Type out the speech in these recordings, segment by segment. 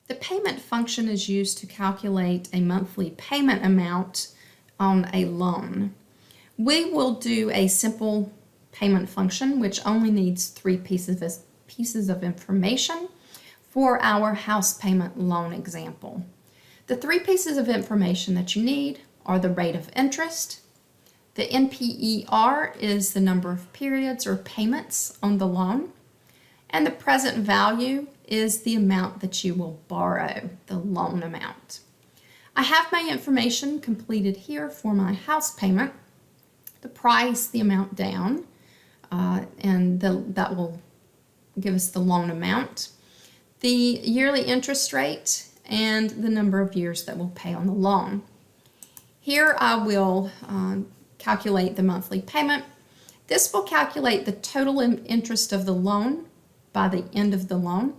The payment function is used to calculate a monthly payment amount on a loan. We will do a simple payment function which only needs 3 pieces of information for our house payment loan example. The 3 pieces of information that you need are the rate of interest. The NPER is the number of periods or payments on the loan. And the present value is the amount that you will borrow, the loan amount. I have my information completed here for my house payment. The price, the amount down, and that will give us the loan amount. The yearly interest rate and the number of years that we'll pay on the loan. Here I will calculate the monthly payment. This will calculate the total interest of the loan by the end of the loan,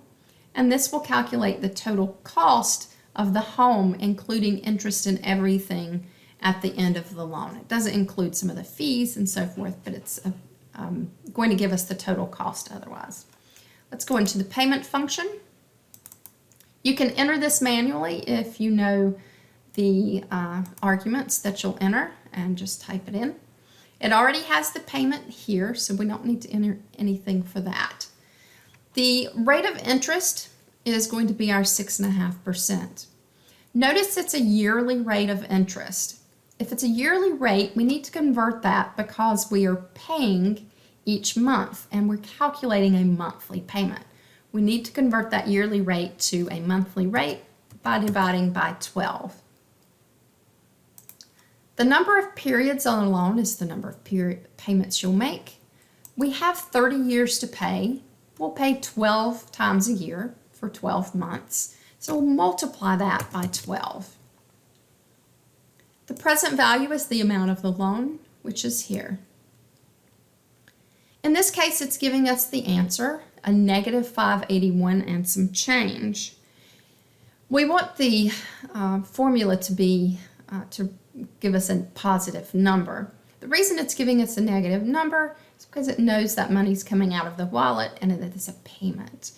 and this will calculate the total cost of the home, including interest and everything at the end of the loan. It doesn't include some of the fees and so forth, but it's going to give us the total cost otherwise. Let's go into the payment function. You can enter this manually if you know the arguments that you'll enter, and just type it in. It already has the payment here, so we don't need to enter anything for that. The rate of interest is going to be our 6.5%. Notice it's a yearly rate of interest. If it's a yearly rate, we need to convert that because we are paying each month and we're calculating a monthly payment. We need to convert that yearly rate to a monthly rate by dividing by 12. The number of periods on a loan is the number of payments you'll make. We have 30 years to pay. We'll pay 12 times a year for 12 months. So we'll multiply that by 12. The present value is the amount of the loan, which is here. In this case, it's giving us the answer, a negative 581 and some change. We want the formula to be to give us a positive number. The reason it's giving us a negative number is because it knows that money's coming out of the wallet and that it's a payment.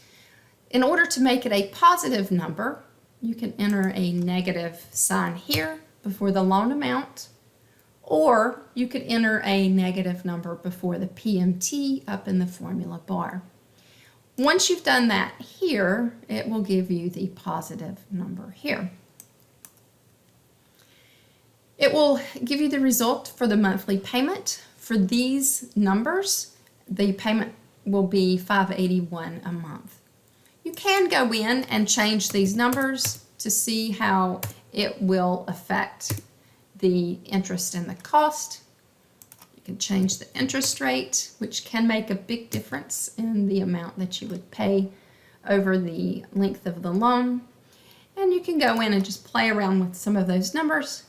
In order to make it a positive number, you can enter a negative sign here before the loan amount, or you could enter a negative number before the PMT up in the formula bar. Once you've done that here, it will give you the positive number here. It will give you the result for the monthly payment. For these numbers, the payment will be $581 a month. You can go in and change these numbers to see how it will affect the interest and the cost. You can change the interest rate, which can make a big difference in the amount that you would pay over the length of the loan. And you can go in and just play around with some of those numbers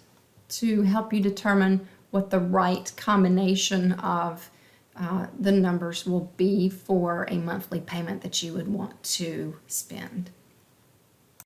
to help you determine what the right combination of the numbers will be for a monthly payment that you would want to spend.